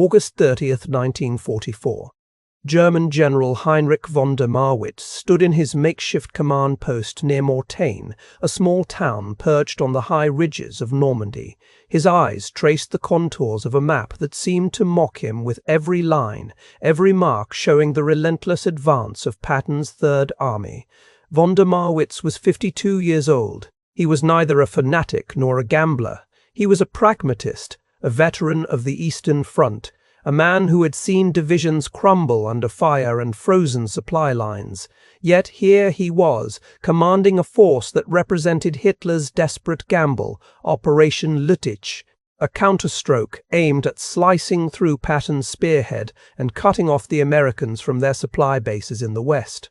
August 30th, 1944. German General Heinrich von der Marwitz stood in his makeshift command post near Mortain, a small town perched on the high ridges of Normandy. His eyes traced the contours of a map that seemed to mock him, with every line, every mark showing the relentless advance of Patton's Third Army. Von der Marwitz was 52 years old. He was neither a fanatic nor a gambler. He was a pragmatist, a veteran of the Eastern Front, a man who had seen divisions crumble under fire and frozen supply lines. Yet here he was, commanding a force that represented Hitler's desperate gamble, Operation Lüttich, a counterstroke aimed at slicing through Patton's spearhead and cutting off the Americans from their supply bases in the West.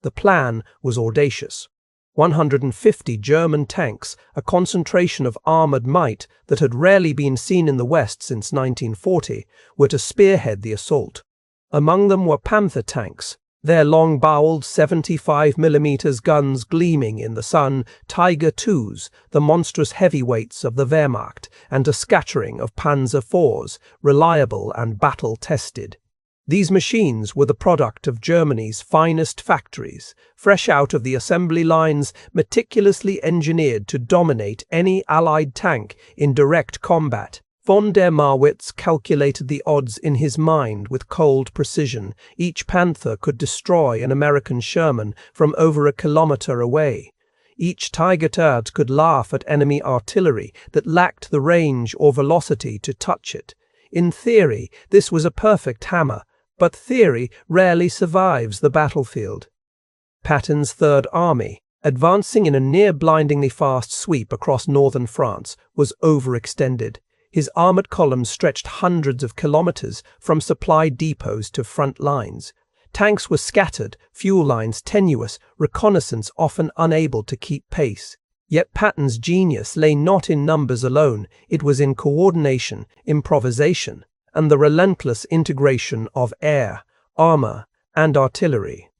The plan was audacious. 150 German tanks, a concentration of armored might that had rarely been seen in the West since 1940, were to spearhead the assault. Among them were Panther tanks, their long-boweled 75mm guns gleaming in the sun, Tiger IIs, the monstrous heavyweights of the Wehrmacht, and a scattering of Panzer IVs, reliable and battle-tested. These machines were the product of Germany's finest factories, fresh out of the assembly lines, meticulously engineered to dominate any Allied tank in direct combat. Von der Marwitz calculated the odds in his mind with cold precision. Each Panther could destroy an American Sherman from over a kilometer away. Each Tiger II could laugh at enemy artillery that lacked the range or velocity to touch it. In theory, this was a perfect hammer, but theory rarely survives the battlefield. Patton's Third Army, advancing in a near-blindingly fast sweep across northern France, was overextended. His armored columns stretched hundreds of kilometers from supply depots to front lines. Tanks were scattered, fuel lines tenuous, reconnaissance often unable to keep pace. Yet Patton's genius lay not in numbers alone, it was in coordination, improvisation, and the relentless integration of air, armor, and artillery.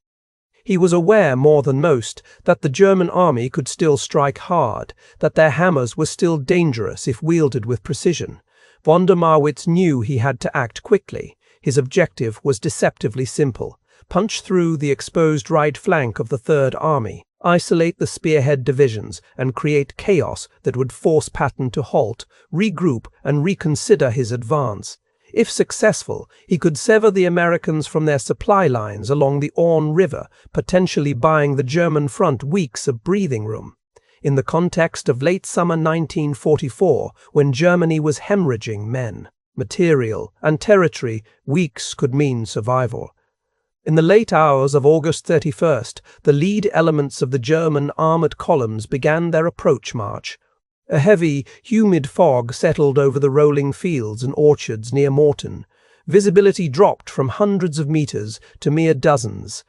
He was aware more than most that the German army could still strike hard, that their hammers were still dangerous if wielded with precision. Von der Marwitz knew he had to act quickly. His objective was deceptively simple: punch through the exposed right flank of the Third Army, isolate the spearhead divisions, and create chaos that would force Patton to halt, regroup, and reconsider his advance. If successful, he could sever the Americans from their supply lines along the Orne River, potentially buying the German front weeks of breathing room. In the context of late summer 1944, when Germany was hemorrhaging men, material, and territory, weeks could mean survival. In the late hours of August 31st, the lead elements of the German armored columns began their approach march. A heavy, humid fog settled over the rolling fields and orchards near Mortain. Visibility dropped from hundreds of meters to mere dozens.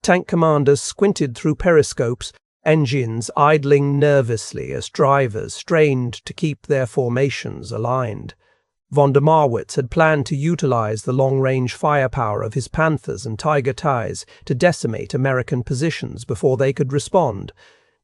Tank commanders squinted through periscopes, engines idling nervously as drivers strained to keep their formations aligned. Von der Marwitz had planned to utilize the long-range firepower of his Panthers and Tiger IIs to decimate American positions before they could respond.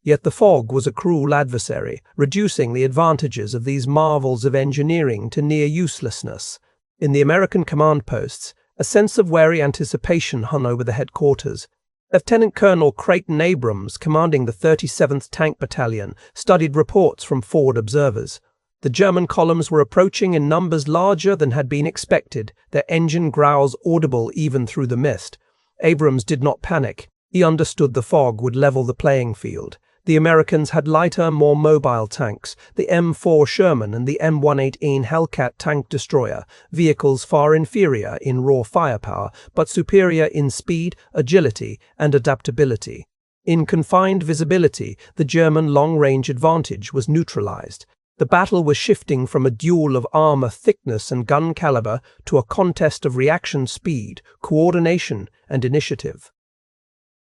Yet the fog was a cruel adversary, reducing the advantages of these marvels of engineering to near uselessness. In the American command posts, a sense of wary anticipation hung over the headquarters. Lieutenant Colonel Creighton Abrams, commanding the 37th Tank Battalion, studied reports from forward observers. The German columns were approaching in numbers larger than had been expected, their engine growls audible even through the mist. Abrams did not panic. He understood the fog would level the playing field. The Americans had lighter, more mobile tanks, the M4 Sherman and the M118 Hellcat tank destroyer, vehicles far inferior in raw firepower, but superior in speed, agility, and adaptability. In confined visibility, the German long-range advantage was neutralized. The battle was shifting from a duel of armor thickness and gun caliber to a contest of reaction speed, coordination, and initiative.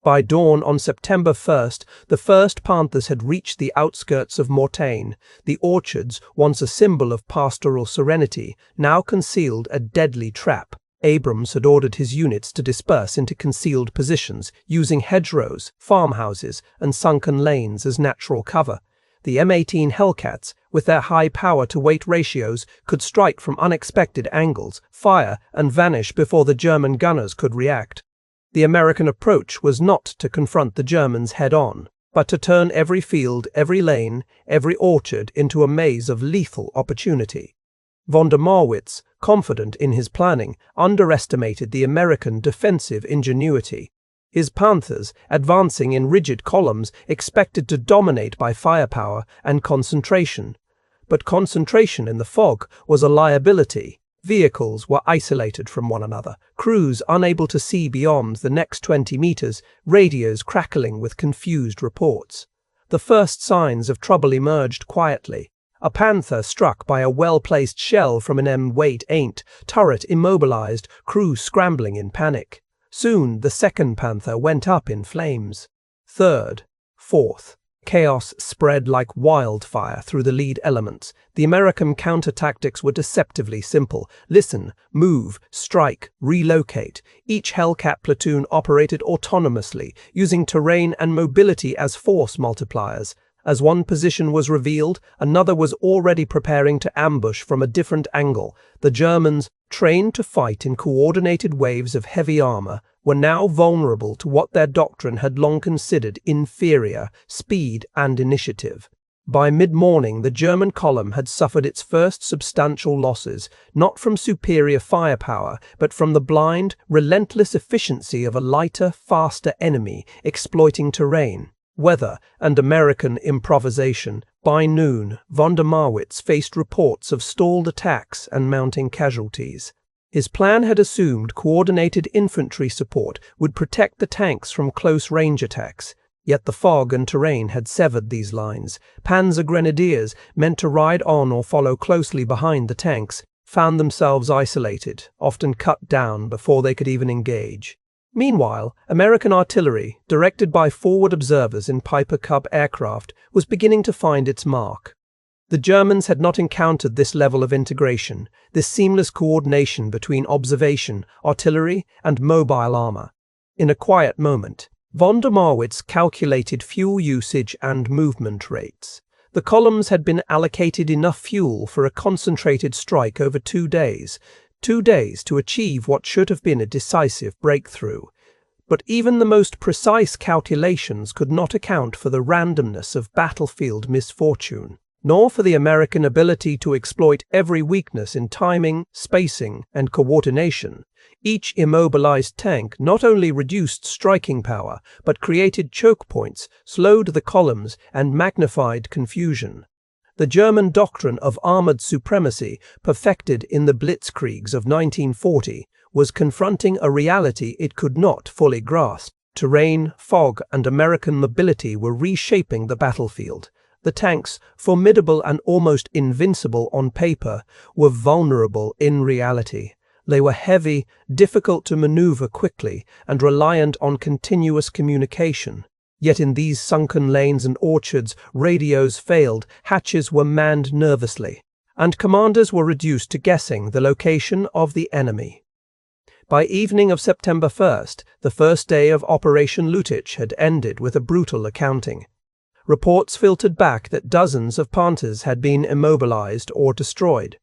By dawn on September 1st, the 1st Panthers had reached the outskirts of Mortain. The orchards, once a symbol of pastoral serenity, now concealed a deadly trap. Abrams had ordered his units to disperse into concealed positions, using hedgerows, farmhouses, and sunken lanes as natural cover. the M18 Hellcats, with their high power-to-weight ratios, could strike from unexpected angles, fire, and vanish before the German gunners could react. The American approach was not to confront the Germans head-on, but to turn every field, every lane, every orchard into a maze of lethal opportunity. Von der Marwitz, confident in his planning, underestimated the American defensive ingenuity. His Panthers, advancing in rigid columns, expected to dominate by firepower and concentration. But concentration in the fog was a liability. Vehicles were isolated from one another, crews unable to see beyond the next 20 meters, radios crackling with confused reports. The first signs of trouble emerged quietly. A Panther struck by a well-placed shell from an M18 turret immobilized, crew scrambling in panic. Soon the second Panther went up in flames. Third, fourth. Chaos spread like wildfire through the lead elements. The American counter-tactics were deceptively simple. Listen, move, strike, relocate. Each Hellcat platoon operated autonomously, using terrain and mobility as force multipliers. As one position was revealed, another was already preparing to ambush from a different angle. The Germans, trained to fight in coordinated waves of heavy armor, were now vulnerable to what their doctrine had long considered inferior speed and initiative. By mid-morning, the German column had suffered its first substantial losses, not from superior firepower, but from the blind, relentless efficiency of a lighter, faster enemy exploiting terrain, weather, and American improvisation. By noon, von der Marwitz faced reports of stalled attacks and mounting casualties. His plan had assumed coordinated infantry support would protect the tanks from close-range attacks, yet the fog and terrain had severed these lines. Panzer grenadiers, meant to ride on or follow closely behind the tanks, found themselves isolated, often cut down before they could even engage. Meanwhile, American artillery, directed by forward observers in Piper Cub aircraft, was beginning to find its mark. The Germans had not encountered this level of integration, this seamless coordination between observation, artillery, and mobile armor. In a quiet moment, von der Marwitz calculated fuel usage and movement rates. The columns had been allocated enough fuel for a concentrated strike over 2 days. 2 days to achieve what should have been a decisive breakthrough. But even the most precise calculations could not account for the randomness of battlefield misfortune, nor for the American ability to exploit every weakness in timing, spacing, and coordination. Each immobilized tank not only reduced striking power, but created choke points, slowed the columns, and magnified confusion. The German doctrine of armored supremacy, perfected in the blitzkriegs of 1940, was confronting a reality it could not fully grasp. Terrain, fog, and American mobility were reshaping the battlefield. The tanks, formidable and almost invincible on paper, were vulnerable in reality. They were heavy, difficult to maneuver quickly, and reliant on continuous communication. Yet in these sunken lanes and orchards, radios failed, hatches were manned nervously, and commanders were reduced to guessing the location of the enemy. By evening of September 1st, the first day of Operation Lüttich had ended with a brutal accounting. Reports filtered back that dozens of Panthers had been immobilized or destroyed.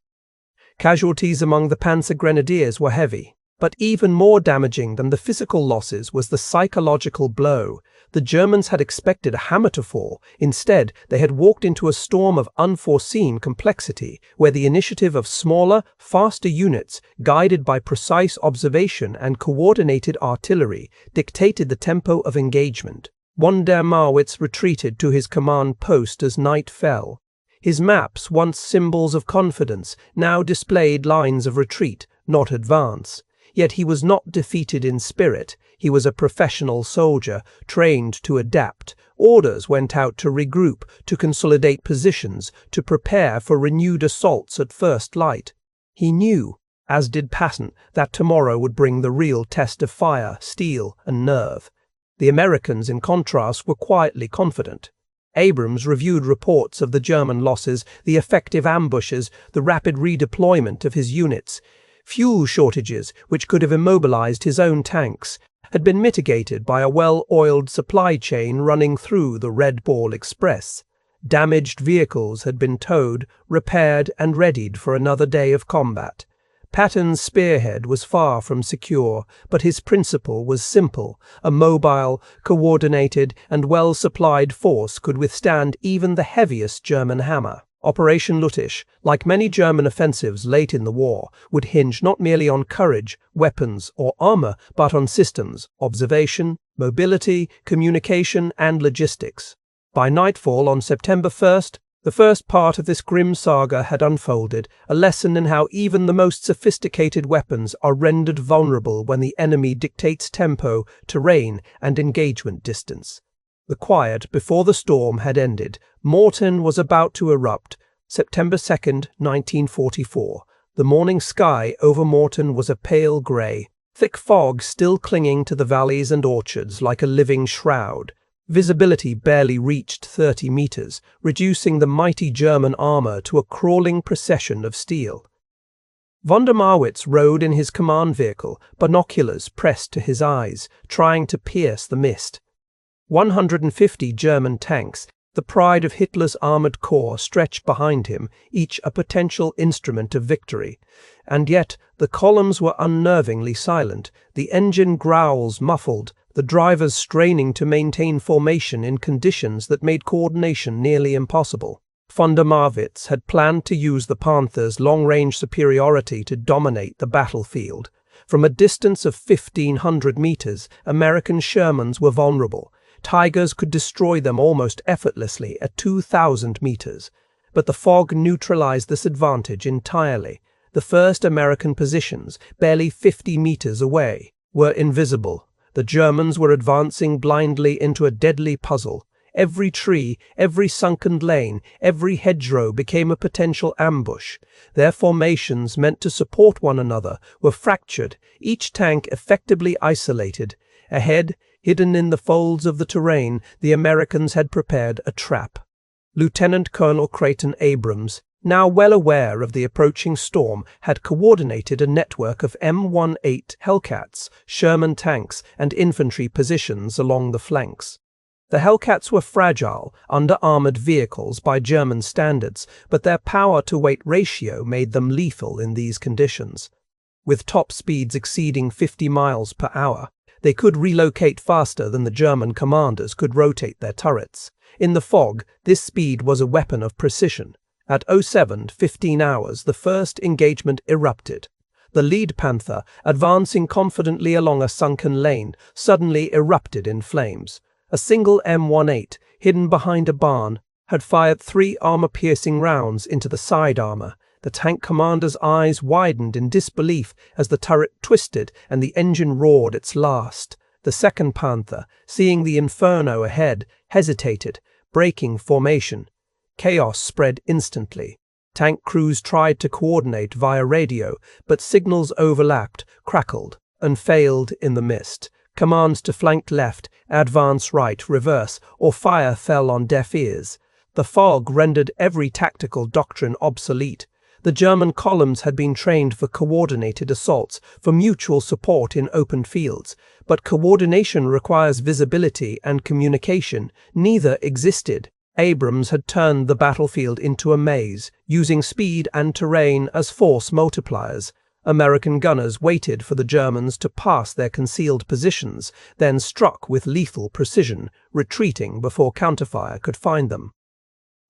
Casualties among the Panzer grenadiers were heavy, but even more damaging than the physical losses was the psychological blow. The Germans had expected a hammer to fall. Instead, they had walked into a storm of unforeseen complexity, where the initiative of smaller, faster units, guided by precise observation and coordinated artillery, dictated the tempo of engagement. Von der Marwitz retreated to his command post as night fell. His maps, once symbols of confidence, now displayed lines of retreat, not advance. Yet he was not defeated in spirit. He was a professional soldier, trained to adapt. Orders went out to regroup, to consolidate positions, to prepare for renewed assaults at first light. He knew, as did Patton, that tomorrow would bring the real test of fire, steel, and nerve. The Americans, in contrast, were quietly confident. Abrams reviewed reports of the German losses, the effective ambushes, the rapid redeployment of his units. Fuel shortages, which could have immobilized his own tanks, had been mitigated by a well-oiled supply chain running through the Red Ball Express. Damaged vehicles had been towed, repaired, and readied for another day of combat. Patton's spearhead was far from secure, but his principle was simple. A mobile, coordinated, and well-supplied force could withstand even the heaviest German hammer. Operation Lüttich, like many German offensives late in the war, would hinge not merely on courage, weapons, or armor, but on systems, observation, mobility, communication, and logistics. By nightfall on September 1st, the first part of this grim saga had unfolded, a lesson in how even the most sophisticated weapons are rendered vulnerable when the enemy dictates tempo, terrain, and engagement distance. The quiet before the storm had ended. Mortain was about to erupt. September 2nd, 1944. The morning sky over Mortain was a pale grey, thick fog still clinging to the valleys and orchards like a living shroud. Visibility barely reached 30 meters, reducing the mighty German armor to a crawling procession of steel. Von der Marwitz rode in his command vehicle, binoculars pressed to his eyes, trying to pierce the mist. 150 German tanks, the pride of Hitler's armored corps, stretched behind him, each a potential instrument of victory. And yet the columns were unnervingly silent, the engine growls muffled, the drivers straining to maintain formation in conditions that made coordination nearly impossible. Von der Marwitz had planned to use the Panthers' long-range superiority to dominate the battlefield. From a distance of 1,500 meters, American Shermans were vulnerable. Tigers could destroy them almost effortlessly at 2,000 meters. But the fog neutralized this advantage entirely. The first American positions, barely 50 meters away, were invisible. The Germans were advancing blindly into a deadly puzzle. Every tree, every sunken lane, every hedgerow became a potential ambush. Their formations, meant to support one another, were fractured, each tank effectively isolated. Ahead, hidden in the folds of the terrain, the Americans had prepared a trap. Lieutenant Colonel Creighton Abrams, now well aware of the approaching storm, had coordinated a network of M18 Hellcats, Sherman tanks, and infantry positions along the flanks. The Hellcats were fragile, under-armored vehicles by German standards, but their power-to-weight ratio made them lethal in these conditions. With top speeds exceeding 50 miles per hour, they could relocate faster than the German commanders could rotate their turrets. In the fog, this speed was a weapon of precision. At 07:15 hours, the first engagement erupted. The lead Panther, advancing confidently along a sunken lane, suddenly erupted in flames. A single M18, hidden behind a barn, had fired 3 armor-piercing rounds into the side armor. The tank commander's eyes widened in disbelief as the turret twisted and the engine roared its last. The second Panther, seeing the inferno ahead, hesitated, breaking formation. Chaos spread instantly. Tank crews tried to coordinate via radio, but signals overlapped, crackled, and failed in the mist. Commands to flank left, advance right, reverse, or fire fell on deaf ears. The fog rendered every tactical doctrine obsolete. The German columns had been trained for coordinated assaults, for mutual support in open fields, but coordination requires visibility and communication. Neither existed. Abrams had turned the battlefield into a maze, using speed and terrain as force multipliers. American gunners waited for the Germans to pass their concealed positions, then struck with lethal precision, retreating before counterfire could find them.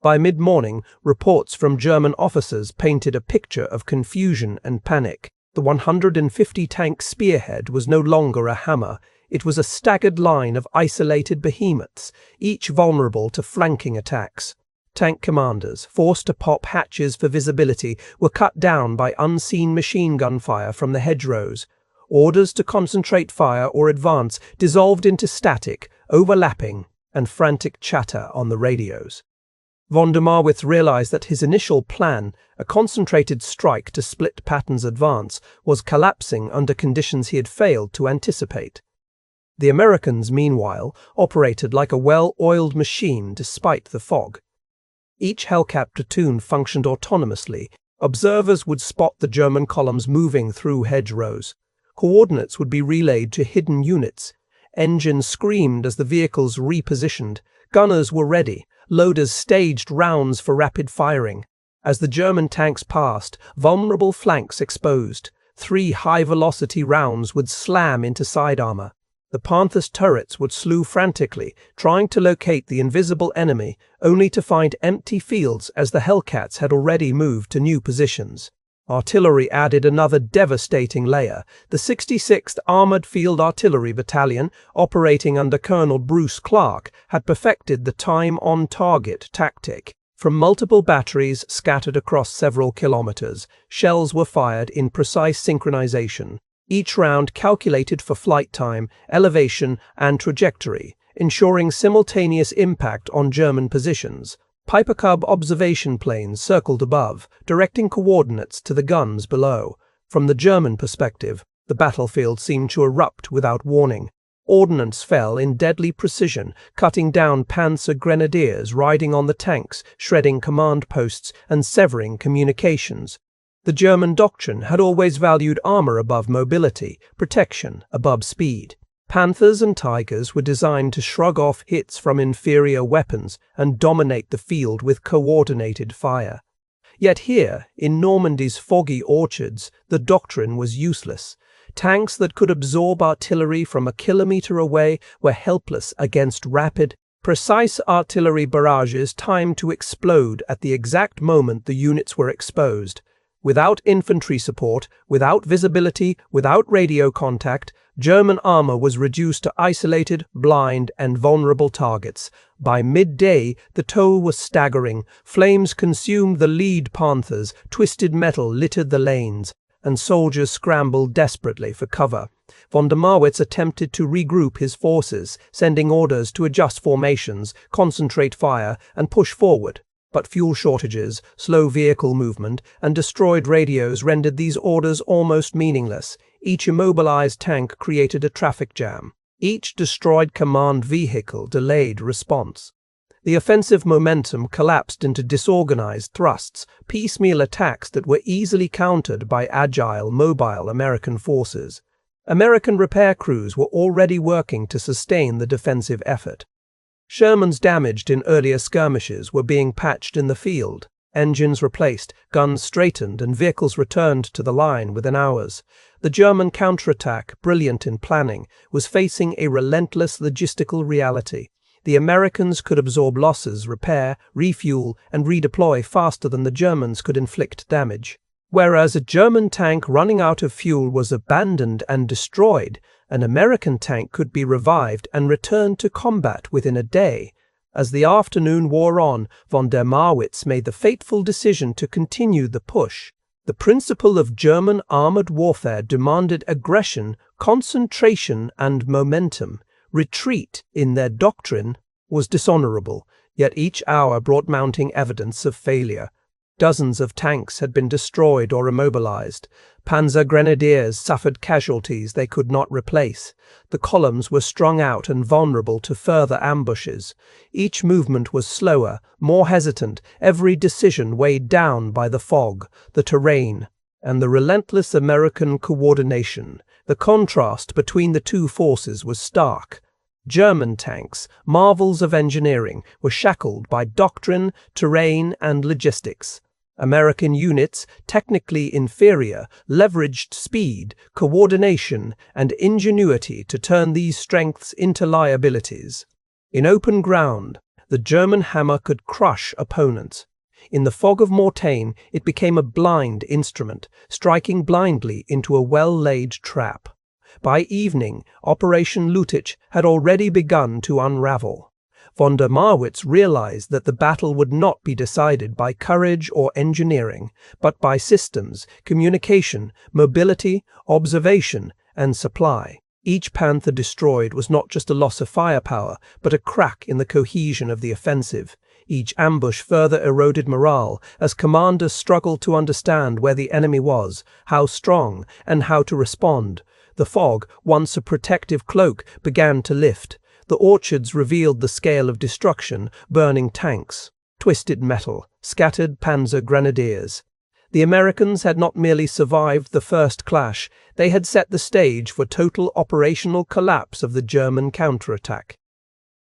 By mid-morning, reports from German officers painted a picture of confusion and panic. The 150-tank spearhead was no longer a hammer. It was a staggered line of isolated behemoths, each vulnerable to flanking attacks. Tank commanders, forced to pop hatches for visibility, were cut down by unseen machine gun fire from the hedgerows. Orders to concentrate fire or advance dissolved into static, overlapping, and frantic chatter on the radios. Von der Marwitz realized that his initial plan, a concentrated strike to split Patton's advance, was collapsing under conditions he had failed to anticipate. The Americans, meanwhile, operated like a well-oiled machine despite the fog. Each Hellcat platoon functioned autonomously. Observers would spot the German columns moving through hedgerows. Coordinates would be relayed to hidden units. Engines screamed as the vehicles repositioned. Gunners were ready. Loaders staged rounds for rapid firing. As the German tanks passed, vulnerable flanks exposed. 3 high-velocity rounds would slam into side armor. The Panthers' turrets would slew frantically, trying to locate the invisible enemy, only to find empty fields as the Hellcats had already moved to new positions. Artillery added another devastating layer. The 66th Armored Field Artillery Battalion, operating under Colonel Bruce Clark, had perfected the time-on-target tactic. From multiple batteries scattered across several kilometers, shells were fired in precise synchronization, each round calculated for flight time, elevation, and trajectory, ensuring simultaneous impact on German positions. Piper Cub observation planes circled above, directing coordinates to the guns below. From the German perspective, the battlefield seemed to erupt without warning. Ordnance fell in deadly precision, cutting down Panzer grenadiers riding on the tanks, shredding command posts, and severing communications. The German doctrine had always valued armor above mobility, protection above speed. Panthers and Tigers were designed to shrug off hits from inferior weapons and dominate the field with coordinated fire. Yet here, in Normandy's foggy orchards, the doctrine was useless. Tanks that could absorb artillery from a kilometer away were helpless against rapid, precise artillery barrages timed to explode at the exact moment the units were exposed. Without infantry support, without visibility, without radio contact, German armor was reduced to isolated, blind, and vulnerable targets. By midday, the toll was staggering. Flames consumed the lead Panthers, twisted metal littered the lanes, and soldiers scrambled desperately for cover. Von der Marwitz attempted to regroup his forces, sending orders to adjust formations, concentrate fire, and push forward. But fuel shortages, slow vehicle movement, and destroyed radios rendered these orders almost meaningless. Each immobilized tank created a traffic jam. Each destroyed command vehicle delayed response. The offensive momentum collapsed into disorganized thrusts, piecemeal attacks that were easily countered by agile, mobile American forces. American repair crews were already working to sustain the defensive effort. Shermans damaged in earlier skirmishes were being patched in the field, engines replaced, guns straightened, and vehicles returned to the line within hours. The German counterattack, brilliant in planning, was facing a relentless logistical reality. The Americans could absorb losses, repair, refuel, and redeploy faster than the Germans could inflict damage. Whereas a German tank running out of fuel was abandoned and destroyed, an American tank could be revived and returned to combat within a day. As the afternoon wore on, von der Marwitz made the fateful decision to continue the push. The principle of German armored warfare demanded aggression, concentration, and momentum. Retreat, in their doctrine, was dishonorable, yet each hour brought mounting evidence of failure. Dozens of tanks had been destroyed or immobilized. Panzer grenadiers suffered casualties they could not replace. The columns were strung out and vulnerable to further ambushes. Each movement was slower, more hesitant, every decision weighed down by the fog, the terrain, and the relentless American coordination. The contrast between the two forces was stark. German tanks, marvels of engineering, were shackled by doctrine, terrain, and logistics. American units, technically inferior, leveraged speed, coordination, and ingenuity to turn these strengths into liabilities. In open ground, the German hammer could crush opponents. In the fog of Mortain, it became a blind instrument, striking blindly into a well-laid trap. By evening, Operation Lüttich had already begun to unravel. Von der Marwitz realized that the battle would not be decided by courage or engineering, but by systems, communication, mobility, observation, and supply. Each Panther destroyed was not just a loss of firepower, but a crack in the cohesion of the offensive. Each ambush further eroded morale as commanders struggled to understand where the enemy was, how strong, and how to respond. The fog, once a protective cloak, began to lift. The orchards revealed the scale of destruction, burning tanks, twisted metal, scattered Panzer grenadiers. The Americans had not merely survived the first clash, they had set the stage for total operational collapse of the German counterattack.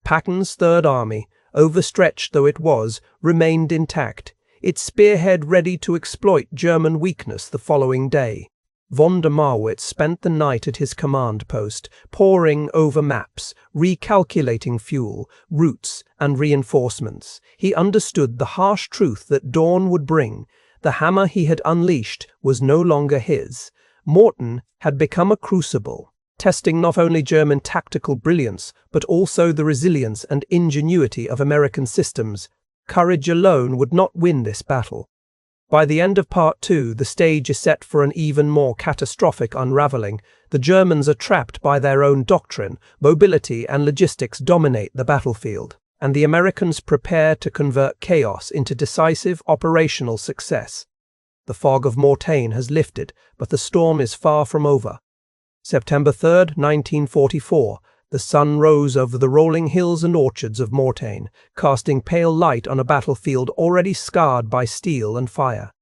Patton's Third Army, overstretched though it was, remained intact, its spearhead ready to exploit German weakness the following day. Von der Marwitz spent the night at his command post, poring over maps, recalculating fuel, routes, and reinforcements. He understood the harsh truth that dawn would bring. The hammer he had unleashed was no longer his. Mortain had become a crucible, testing not only German tactical brilliance, but also the resilience and ingenuity of American systems. Courage alone would not win this battle. By the end of Part 2, the stage is set for an even more catastrophic unraveling. The Germans are trapped by their own doctrine, mobility and logistics dominate the battlefield, and the Americans prepare to convert chaos into decisive operational success. The fog of Mortain has lifted, but the storm is far from over. September 3, 1944. The sun rose over the rolling hills and orchards of Mortain, casting pale light on a battlefield already scarred by steel and fire.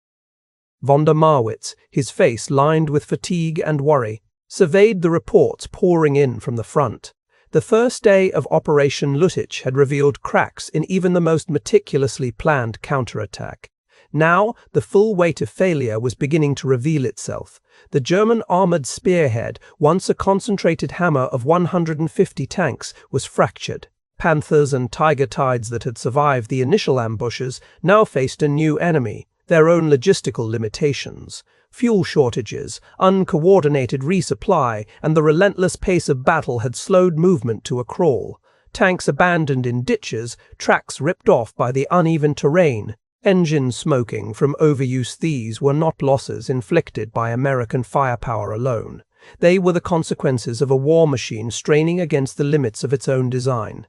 Von der Marwitz, his face lined with fatigue and worry, surveyed the reports pouring in from the front. The first day of Operation Lüttich had revealed cracks in even the most meticulously planned counterattack. Now, the full weight of failure was beginning to reveal itself. The German armored spearhead, once a concentrated hammer of 150 tanks, was fractured. Panthers and Tiger Tides that had survived the initial ambushes now faced a new enemy, their own logistical limitations. Fuel shortages, uncoordinated resupply, and the relentless pace of battle had slowed movement to a crawl. Tanks abandoned in ditches, tracks ripped off by the uneven terrain. Engines smoking from overuse. These were not losses inflicted by American firepower alone. They were the consequences of a war machine straining against the limits of its own design.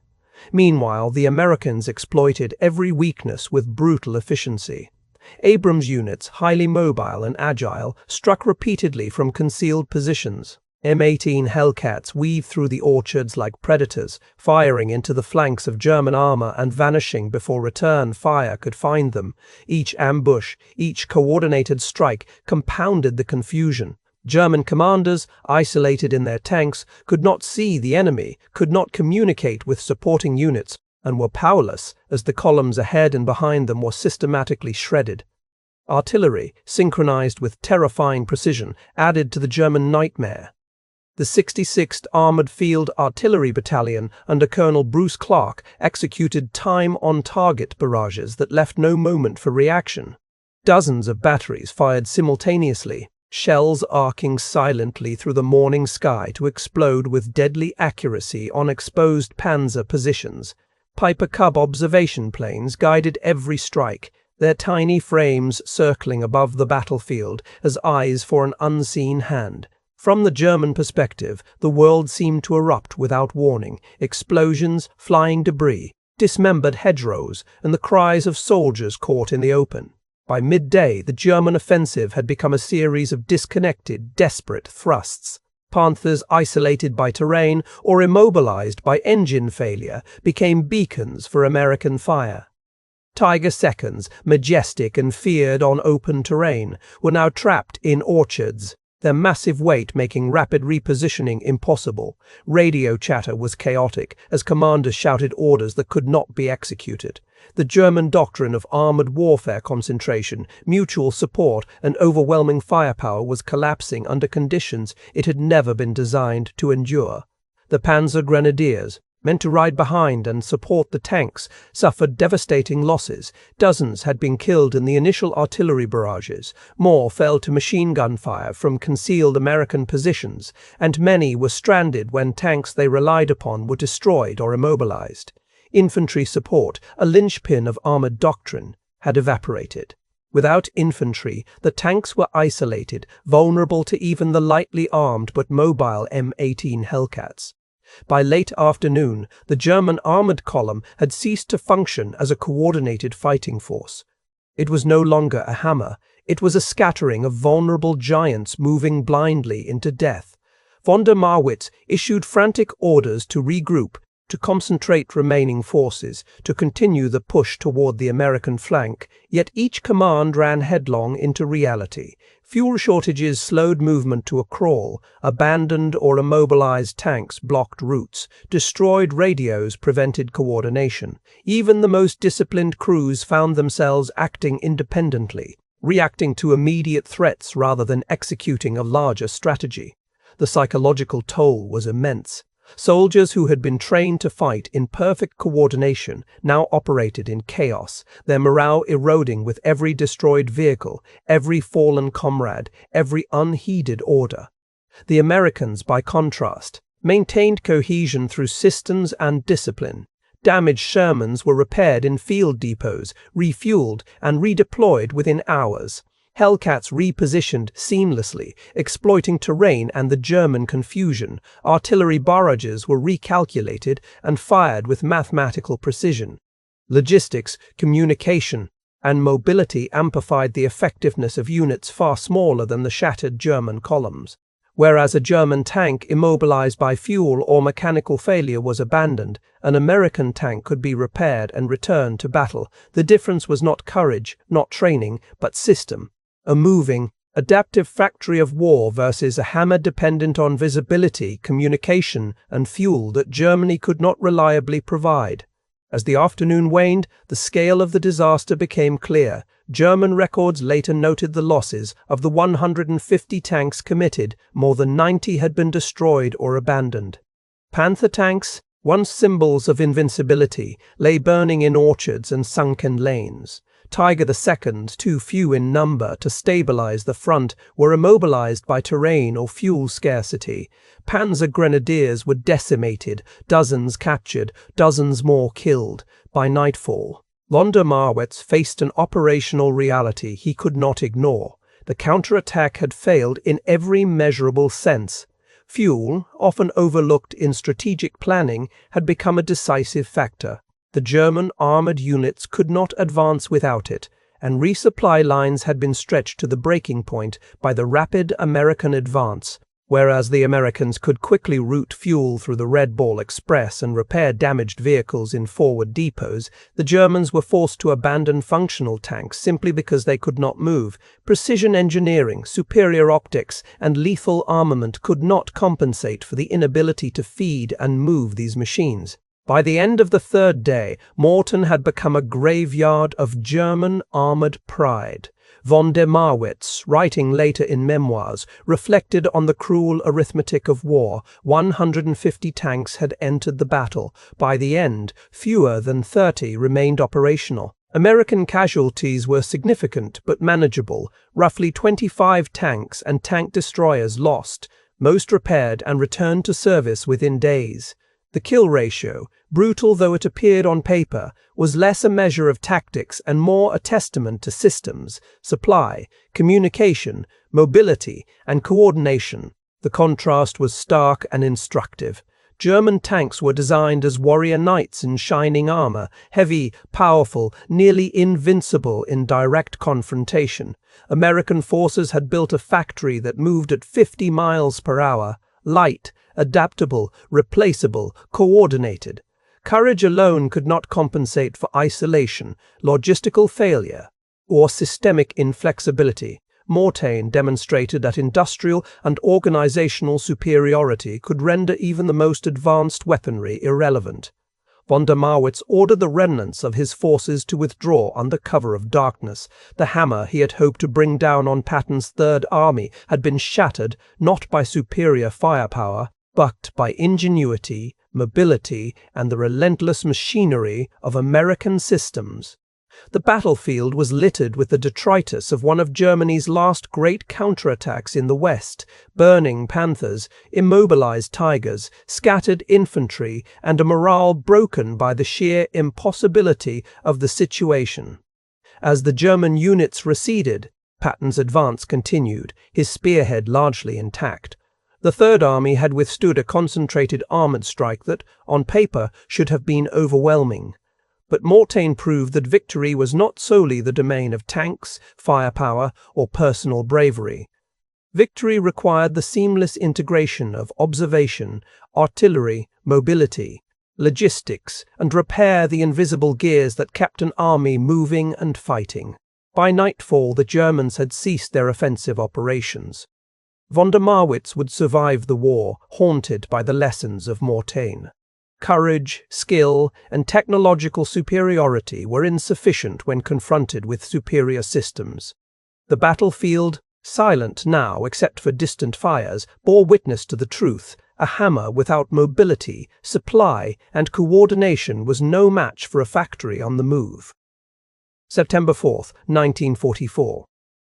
Meanwhile, the Americans exploited every weakness with brutal efficiency. Abrams units, highly mobile and agile, struck repeatedly from concealed positions. M18 Hellcats weaved through the orchards like predators, firing into the flanks of German armor and vanishing before return fire could find them. Each ambush, each coordinated strike compounded the confusion. German commanders, isolated in their tanks, could not see the enemy, could not communicate with supporting units, and were powerless as the columns ahead and behind them were systematically shredded. Artillery, synchronized with terrifying precision, added to the German nightmare. The 66th Armored Field Artillery Battalion under Colonel Bruce Clark executed time-on-target barrages that left no moment for reaction. Dozens of batteries fired simultaneously, shells arcing silently through the morning sky to explode with deadly accuracy on exposed panzer positions. Piper Cub observation planes guided every strike, their tiny frames circling above the battlefield as eyes for an unseen hand. From the German perspective, the world seemed to erupt without warning. Explosions, flying debris, dismembered hedgerows, and the cries of soldiers caught in the open. By midday, the German offensive had become a series of disconnected, desperate thrusts. Panthers, isolated by terrain or immobilized by engine failure, became beacons for American fire. Tiger Seconds, majestic and feared on open terrain, were now trapped in orchards, their massive weight making rapid repositioning impossible. Radio chatter was chaotic as commanders shouted orders that could not be executed. The German doctrine of armored warfare concentration, mutual support, and overwhelming firepower was collapsing under conditions it had never been designed to endure. The Panzer Grenadiers, meant to ride behind and support the tanks, suffered devastating losses. Dozens had been killed in the initial artillery barrages, more fell to machine gun fire from concealed American positions, and many were stranded when tanks they relied upon were destroyed or immobilized. Infantry support, a linchpin of armored doctrine, had evaporated. Without infantry, the tanks were isolated, vulnerable to even the lightly armed but mobile M18 Hellcats. By late afternoon, the German armored column had ceased to function as a coordinated fighting force. It was no longer a hammer, it was a scattering of vulnerable giants moving blindly into death. Von der Marwitz issued frantic orders to regroup, to concentrate remaining forces, to continue the push toward the American flank, yet each command ran headlong into reality. Fuel shortages slowed movement to a crawl, abandoned or immobilized tanks blocked routes, destroyed radios prevented coordination. Even the most disciplined crews found themselves acting independently, reacting to immediate threats rather than executing a larger strategy. The psychological toll was immense. Soldiers who had been trained to fight in perfect coordination now operated in chaos, their morale eroding with every destroyed vehicle, every fallen comrade, every unheeded order. The Americans, by contrast, maintained cohesion through systems and discipline. Damaged Shermans were repaired in field depots, refueled, and redeployed within hours. Hellcats repositioned seamlessly, exploiting terrain and the German confusion. Artillery barrages were recalculated and fired with mathematical precision. Logistics, communication, and mobility amplified the effectiveness of units far smaller than the shattered German columns. Whereas a German tank immobilized by fuel or mechanical failure was abandoned, an American tank could be repaired and returned to battle. The difference was not courage, not training, but system. A moving, adaptive factory of war versus a hammer dependent on visibility, communication, and fuel that Germany could not reliably provide. As the afternoon waned, the scale of the disaster became clear. German records later noted the losses. Of the 150 tanks committed, more than 90 had been destroyed or abandoned. Panther tanks, once symbols of invincibility, lay burning in orchards and sunken lanes. Tiger II, too few in number to stabilize the front, were immobilized by terrain or fuel scarcity. Panzer grenadiers were decimated, dozens captured, dozens more killed. By nightfall, von der Marwitz faced an operational reality he could not ignore. The counterattack had failed in every measurable sense. Fuel, often overlooked in strategic planning, had become a decisive factor. The German armored units could not advance without it, and resupply lines had been stretched to the breaking point by the rapid American advance. Whereas the Americans could quickly route fuel through the Red Ball Express and repair damaged vehicles in forward depots, the Germans were forced to abandon functional tanks simply because they could not move. Precision engineering, superior optics, and lethal armament could not compensate for the inability to feed and move these machines. By the end of the third day, Mortain had become a graveyard of German armored pride. Von der Marwitz, writing later in memoirs, reflected on the cruel arithmetic of war. 150 tanks had entered the battle. By the end, fewer than 30 remained operational. American casualties were significant but manageable. Roughly 25 tanks and tank destroyers lost, most repaired and returned to service within days. The kill ratio, brutal though it appeared on paper, was less a measure of tactics and more a testament to systems, supply, communication, mobility, and coordination. The contrast was stark and instructive. German tanks were designed as warrior knights in shining armor, heavy, powerful, nearly invincible in direct confrontation. American forces had built a factory that moved at 50 miles per hour, light, adaptable, replaceable, coordinated. Courage alone could not compensate for isolation, logistical failure, or systemic inflexibility. Mortain demonstrated that industrial and organizational superiority could render even the most advanced weaponry irrelevant. Von der Marwitz ordered the remnants of his forces to withdraw under cover of darkness. The hammer he had hoped to bring down on Patton's Third Army had been shattered not by superior firepower, but by ingenuity, mobility, and the relentless machinery of American systems. The battlefield was littered with the detritus of one of Germany's last great counterattacks in the West: burning Panthers, immobilized Tigers, scattered infantry, and a morale broken by the sheer impossibility of the situation. As the German units receded, Patton's advance continued, his spearhead largely intact. The Third Army had withstood a concentrated armored strike that, on paper, should have been overwhelming. But Mortain proved that victory was not solely the domain of tanks, firepower, or personal bravery. Victory required the seamless integration of observation, artillery, mobility, logistics, and repair the invisible gears that kept an army moving and fighting. By nightfall, the Germans had ceased their offensive operations. Von der Marwitz would survive the war, haunted by the lessons of Mortain. Courage, skill, and technological superiority were insufficient when confronted with superior systems. The battlefield, silent now except for distant fires, bore witness to the truth. A hammer without mobility, supply, and coordination was no match for a factory on the move. September 4, 1944.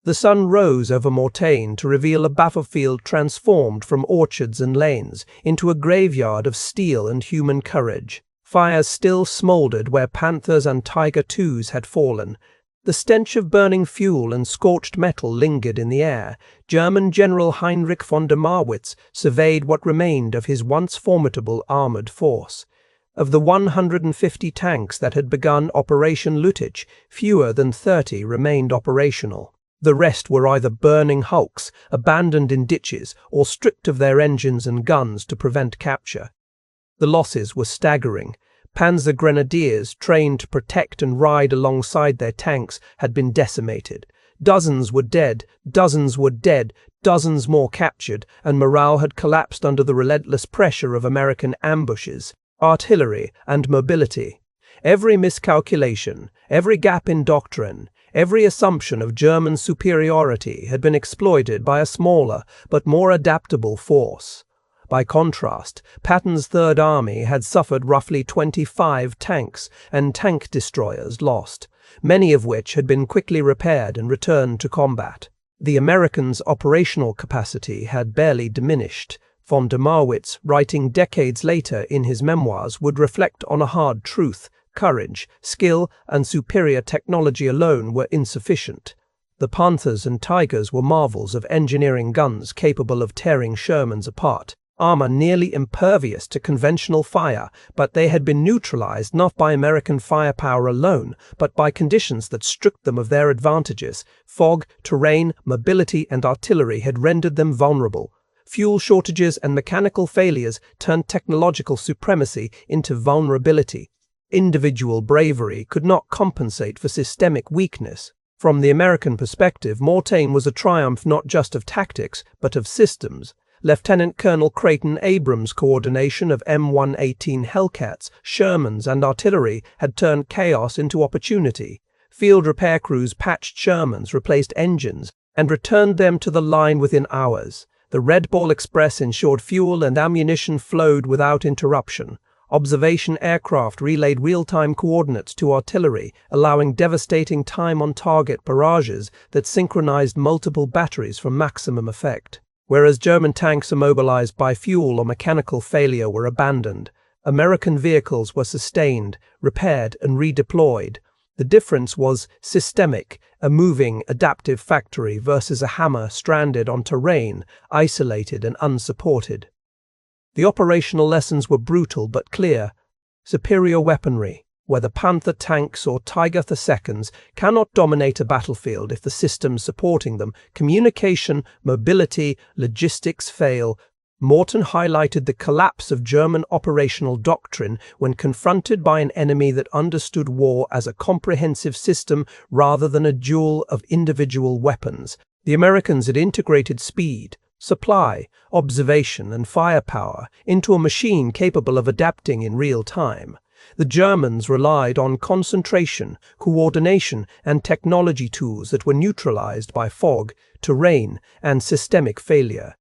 The sun rose over Mortain to reveal a battlefield transformed from orchards and lanes into a graveyard of steel and human courage. Fires still smoldered where Panthers and Tiger IIs had fallen. The stench of burning fuel and scorched metal lingered in the air. German General Heinrich von der Marwitz surveyed what remained of his once formidable armored force. Of the 150 tanks that had begun Operation Lüttich, fewer than 30 remained operational. The rest were either burning hulks, abandoned in ditches, or stripped of their engines and guns to prevent capture. The losses were staggering. Panzer grenadiers, trained to protect and ride alongside their tanks, had been decimated. Dozens were dead, dozens were dead, dozens more captured, and morale had collapsed under the relentless pressure of American ambushes, artillery, and mobility. Every miscalculation, every gap in doctrine, every assumption of German superiority had been exploited by a smaller but more adaptable force. By contrast, Patton's Third Army had suffered roughly 25 tanks and tank destroyers lost, many of which had been quickly repaired and returned to combat. The Americans' operational capacity had barely diminished. Von der Marwitz, writing decades later in his memoirs, would reflect on a hard truth: courage, skill, and superior technology alone were insufficient. The Panthers and Tigers were marvels of engineering guns capable of tearing Shermans apart, armor nearly impervious to conventional fire, but they had been neutralized not by American firepower alone, but by conditions that stripped them of their advantages. Fog, terrain, mobility, and artillery had rendered them vulnerable. Fuel shortages and mechanical failures turned technological supremacy into vulnerability. Individual bravery could not compensate for systemic weakness. From the American perspective, Mortain was a triumph not just of tactics, but of systems. Lieutenant Colonel Creighton Abrams' coordination of M118 Hellcats, Shermans, and artillery had turned chaos into opportunity. Field repair crews patched Shermans, replaced engines, and returned them to the line within hours. The Red Ball Express ensured fuel and ammunition flowed without interruption. Observation aircraft relayed real-time coordinates to artillery, allowing devastating time-on-target barrages that synchronized multiple batteries for maximum effect. Whereas German tanks immobilized by fuel or mechanical failure were abandoned, American vehicles were sustained, repaired, and redeployed. The difference was systemic, a moving, adaptive factory versus a hammer stranded on terrain, isolated and unsupported. The operational lessons were brutal but clear. Superior weaponry, whether Panther tanks or Tiger IIs, cannot dominate a battlefield if the systems supporting them, communication, mobility, logistics fail. Mortain highlighted the collapse of German operational doctrine when confronted by an enemy that understood war as a comprehensive system rather than a duel of individual weapons. The Americans had integrated speed, supply, observation, and firepower into a machine capable of adapting in real time. The Germans relied on concentration, coordination, and technology tools that were neutralized by fog, terrain, and systemic failure.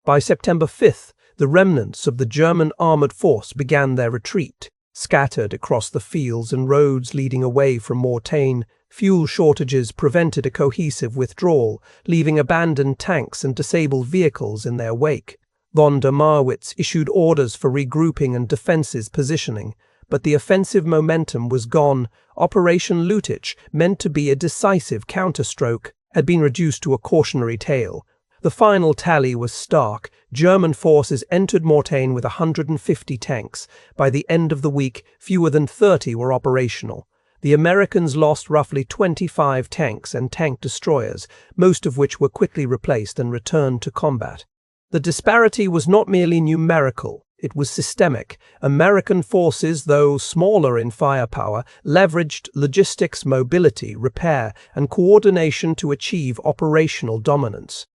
By September 5th, the remnants of the German armored force began their retreat. Scattered across the fields and roads leading away from Mortain, fuel shortages prevented a cohesive withdrawal, leaving abandoned tanks and disabled vehicles in their wake. Von der Marwitz issued orders for regrouping and defensive positioning, but the offensive momentum was gone. Operation Lüttich, meant to be a decisive counterstroke, had been reduced to a cautionary tale. The final tally was stark. German forces entered Mortain with 150 tanks. By the end of the week, fewer than 30 were operational. The Americans lost roughly 25 tanks and tank destroyers, most of which were quickly replaced and returned to combat. The disparity was not merely numerical, it was systemic. American forces, though smaller in firepower, leveraged logistics, mobility, repair, and coordination to achieve operational dominance.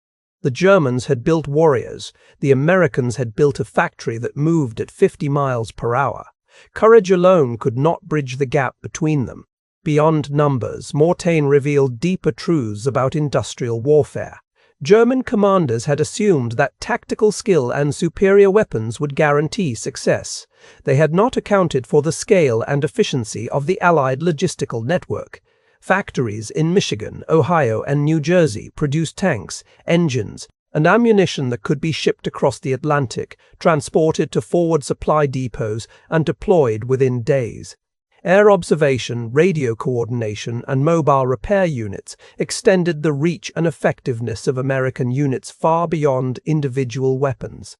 The Germans had built warriors. The Americans had built a factory that moved at 50 miles per hour. Courage alone could not bridge the gap between them. Beyond numbers, Mortain revealed deeper truths about industrial warfare. German commanders had assumed that tactical skill and superior weapons would guarantee success. They had not accounted for the scale and efficiency of the Allied logistical network. Factories in Michigan, Ohio, and New Jersey produced tanks, engines, and ammunition that could be shipped across the Atlantic, transported to forward supply depots, and deployed within days. Air observation, radio coordination, and mobile repair units extended the reach and effectiveness of American units far beyond individual weapons.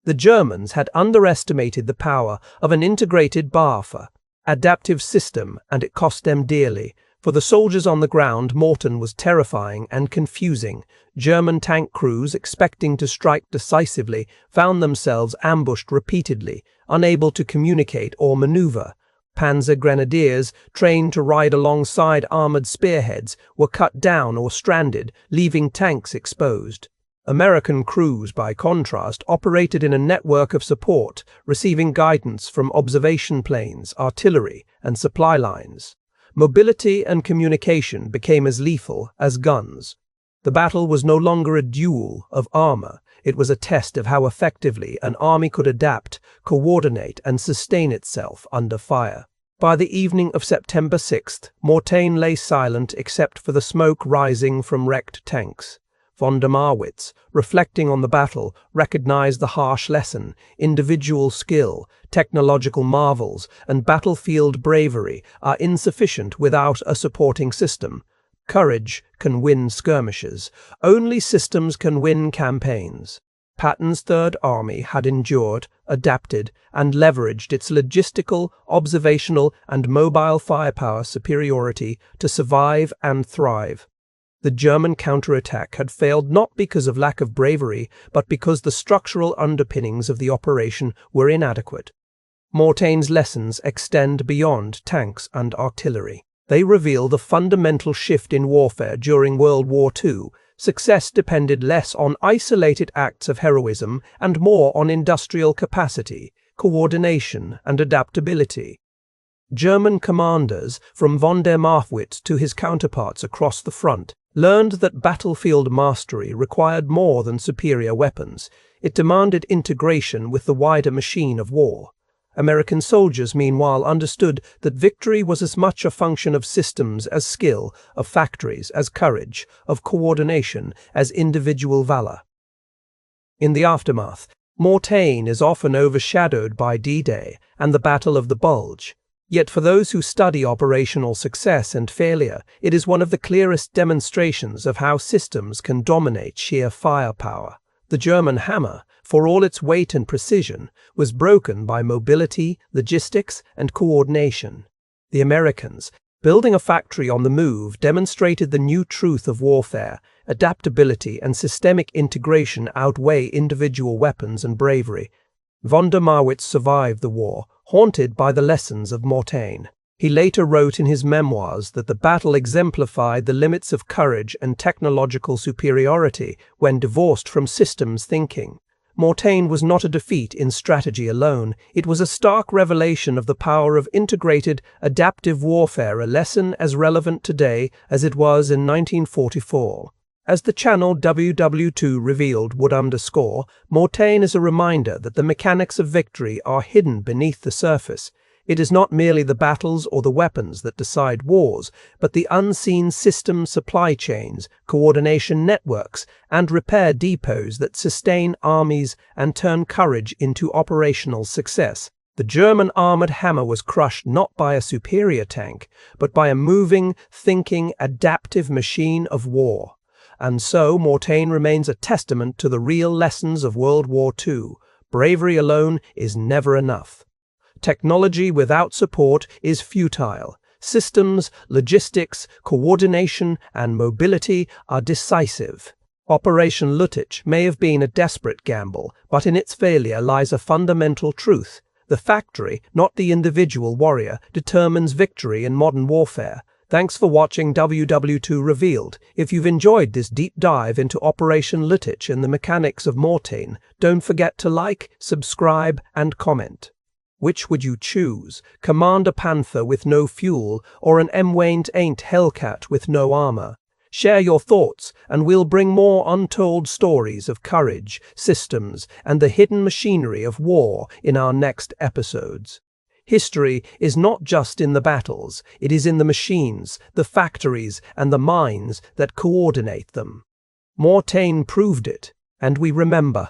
The Germans had underestimated the power of an integrated BAFA, adaptive system, and it cost them dearly. For the soldiers on the ground, Mortain was terrifying and confusing. German tank crews, expecting to strike decisively, found themselves ambushed repeatedly, unable to communicate or maneuver. Panzer grenadiers, trained to ride alongside armored spearheads, were cut down or stranded, leaving tanks exposed. American crews, by contrast, operated in a network of support, receiving guidance from observation planes, artillery, and supply lines. Mobility and communication became as lethal as guns. The battle was no longer a duel of armor. It was a test of how effectively an army could adapt, coordinate, and sustain itself under fire. By the evening of September 6th, Mortain lay silent except for the smoke rising from wrecked tanks. Von der Marwitz, reflecting on the battle, recognized the harsh lesson: individual skill, technological marvels, and battlefield bravery are insufficient without a supporting system. Courage can win skirmishes. Only systems can win campaigns. Patton's Third Army had endured, adapted, and leveraged its logistical, observational, and mobile firepower superiority to survive and thrive. The German counterattack had failed not because of lack of bravery, but because the structural underpinnings of the operation were inadequate. Mortain's lessons extend beyond tanks and artillery. They reveal the fundamental shift in warfare during World War II. Success depended less on isolated acts of heroism and more on industrial capacity, coordination, and adaptability. German commanders, from von der Marwitz to his counterparts across the front, learned that battlefield mastery required more than superior weapons. It demanded integration with the wider machine of war. American soldiers, meanwhile, understood that victory was as much a function of systems as skill, of factories as courage, of coordination as individual valor. In the aftermath, Mortain is often overshadowed by D-Day and the Battle of the Bulge. Yet for those who study operational success and failure, it is one of the clearest demonstrations of how systems can dominate sheer firepower. The German hammer, for all its weight and precision, was broken by mobility, logistics, and coordination. The Americans, building a factory on the move, demonstrated the new truth of warfare. Adaptability and systemic integration outweigh individual weapons and bravery. Von der Marwitz survived the war, haunted by the lessons of Mortain. He later wrote in his memoirs that the battle exemplified the limits of courage and technological superiority when divorced from systems thinking. Mortain was not a defeat in strategy alone. It was a stark revelation of the power of integrated, adaptive warfare, a lesson as relevant today as it was in 1944. As the channel WW2 revealed Mortain is a reminder that the mechanics of victory are hidden beneath the surface. It is not merely the battles or the weapons that decide wars, but the unseen system supply chains, coordination networks, and repair depots that sustain armies and turn courage into operational success. The German armored hammer was crushed not by a superior tank, but by a moving, thinking, adaptive machine of war. And so Mortain remains a testament to the real lessons of World War II. Bravery alone is never enough. Technology without support is futile. Systems, logistics, coordination, and mobility are decisive. Operation Lüttich may have been a desperate gamble, but in its failure lies a fundamental truth. The factory, not the individual warrior, determines victory in modern warfare. Thanks for watching WW2 Revealed. If you've enjoyed this deep dive into Operation Lüttich and the mechanics of Mortain, don't forget to like, subscribe, and comment. Which would you choose? Command a Panther with no fuel, or an M-8 Hellcat with no armor? Share your thoughts, and we'll bring more untold stories of courage, systems, and the hidden machinery of war in our next episodes. History is not just in the battles, it is in the machines, the factories, and the minds that coordinate them. Mortain proved it, and we remember.